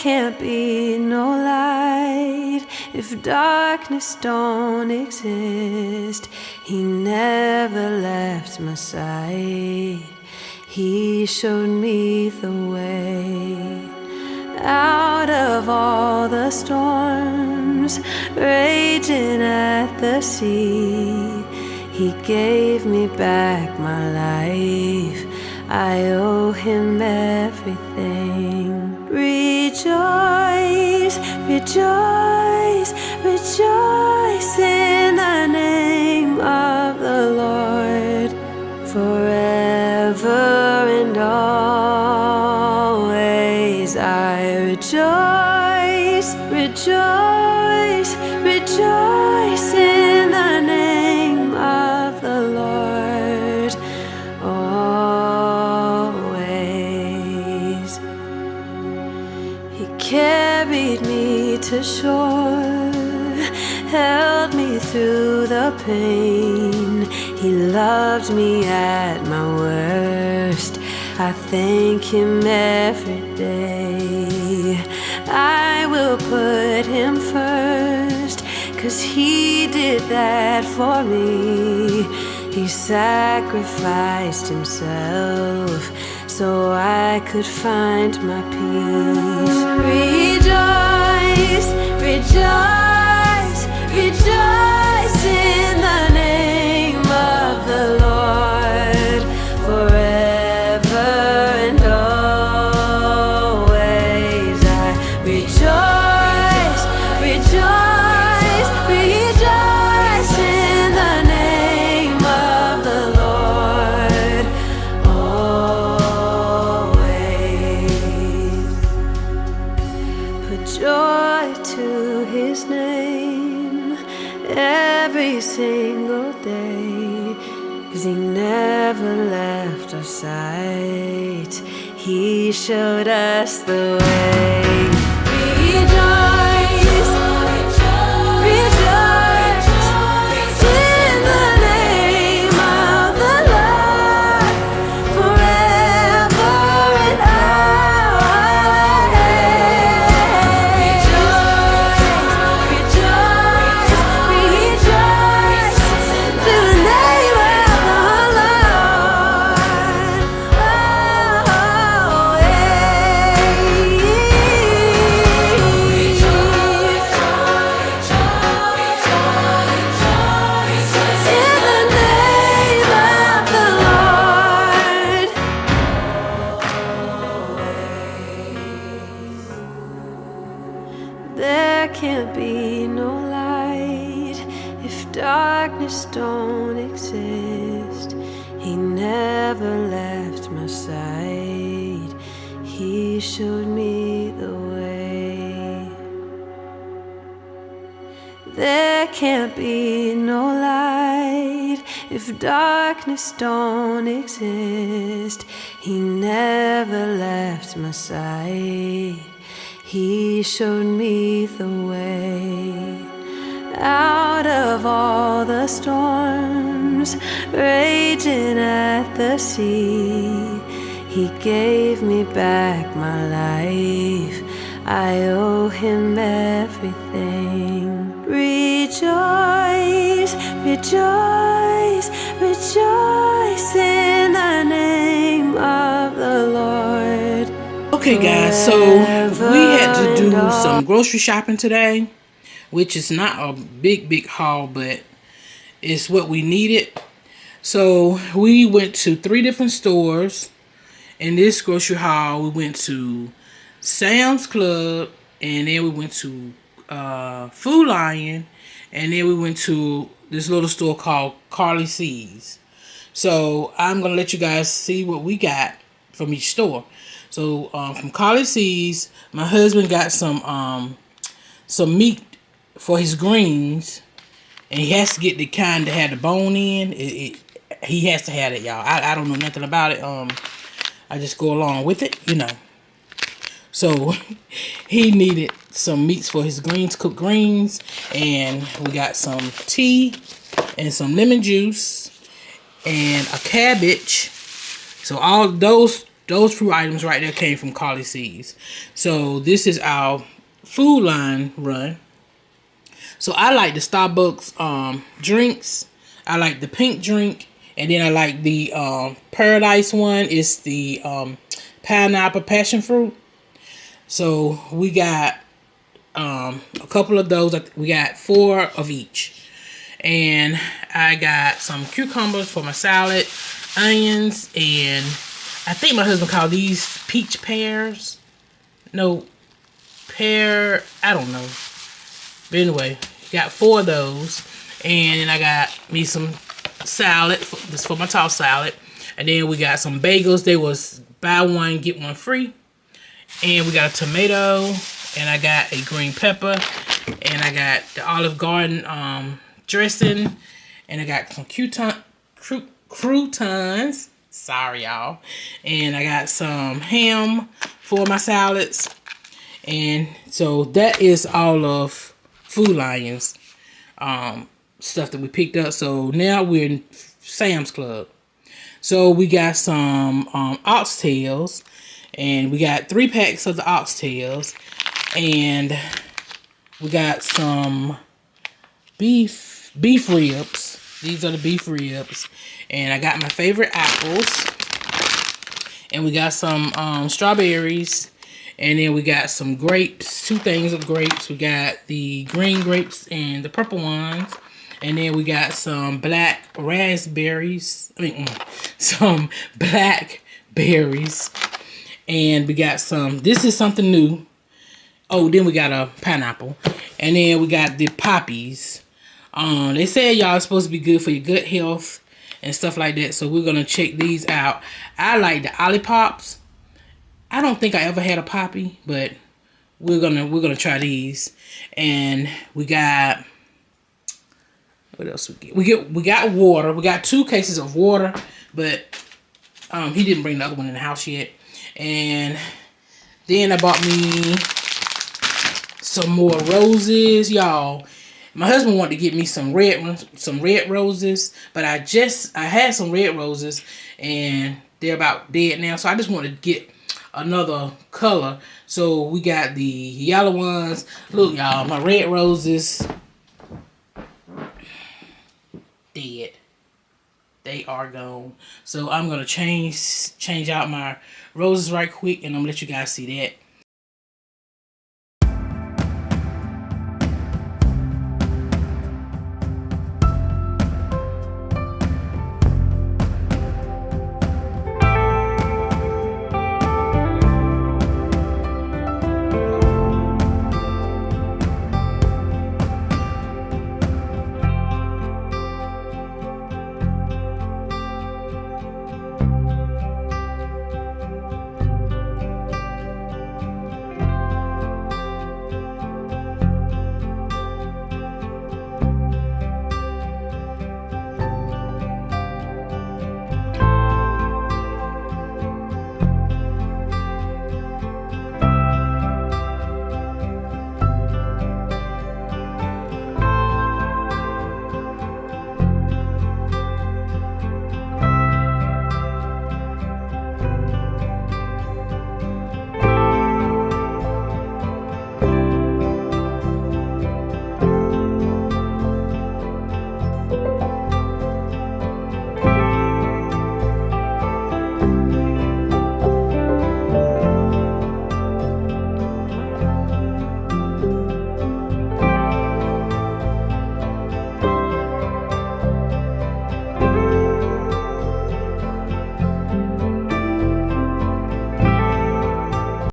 can't be no light if darkness don't exist. He never left my side. He showed me the way. Out of all the storms raging at the sea, He gave me back my life. I owe Him everything. Rejoice, rejoice, rejoice in the name of the Lord. Forever and always I rejoice, rejoice, rejoice in the name of the Lord. Always. He carried me to shore, held me through the pain. He loved me at my worst. I thank Him every day. I will put Him first, 'cause He did that for me. He sacrificed Himself so I could find my peace. Rejoice, rejoice, rejoice in the name of the Lord. Forever and always I rejoice, rejoice, rejoice in the name of the Lord. Always put joy to His name every single day, 'cause He never left our sight. He showed us the way. Rejoice, rejoice in the name of the Lord. Forever and always. Rejoice, rejoice, rejoice in the name of the Lord. There can't be no light if darkness don't exist. He never left my side. He showed me the way. There can't be no light if darkness don't exist. He never left my side. He showed me the way. Out of all the storms raging at the sea, He gave me back my life. I owe Him everything. Rejoice, rejoice, rejoice in the name of the Lord. Okay guys, so we had to do some grocery shopping today, which is not a big haul, but it's what we needed. So we went to 3 different stores. In this grocery haul, we went to Sam's Club, and then we went to Food Lion, and then we went to this little store called Carly C's. So I'm gonna let you guys see what we got from each store. So from Carly C's, my husband got some meat for his greens, and he has to get the kind that had the bone in. He has to have it, y'all. I don't know nothing about it. I just go along with it, you know. So he needed some meats for his greens, cooked greens, and we got some tea and some lemon juice and a cabbage. So all those those fruit items right there came from Carly Seeds. So this is our food line run. So I like the Starbucks drinks. I like the pink drink. And then I like the Paradise one. It's the pineapple passion fruit. So we got a couple of those. We got 4 of each. And I got some cucumbers for my salad, onions, and I think my husband called these peach pears. No, pear, I don't know. But anyway, got 4 of those. And then I got me some salad. This for my tossed salad. And then we got some bagels. They was buy one, get one free. And we got a tomato. And I got a green pepper. And I got the Olive Garden dressing. And I got some croutons. Sorry, y'all. And I got some ham for my salads. And so that is all of Food Lions stuff that we picked up. So now we're in Sam's Club. So we got some oxtails. And we got 3 packs of the oxtails. And we got some beef ribs. These are the beef ribs. And I got my favorite apples. And we got some strawberries. And then we got some grapes. 2 things of grapes. We got the green grapes and the purple ones. And then we got some black raspberries. Some black berries. And we got some, this is something new. Oh, then we got a pineapple. And then we got the poppies. They said y'all supposed to be good for your gut health and stuff like that. So we're going to check these out. I like the Ollipops. I don't think I ever had a poppy, but we're gonna try these. And we got, what else we get? We got water. We got 2 cases of water, but he didn't bring the other one in the house yet. And then I bought me some more roses, y'all. My husband wanted to get me some red roses, but I had some red roses and they're about dead now. So I just wanted to get another color. So we got the yellow ones. Look, y'all, my red roses dead. They are gone. So I'm gonna change out my roses right quick, and I'm gonna let you guys see that.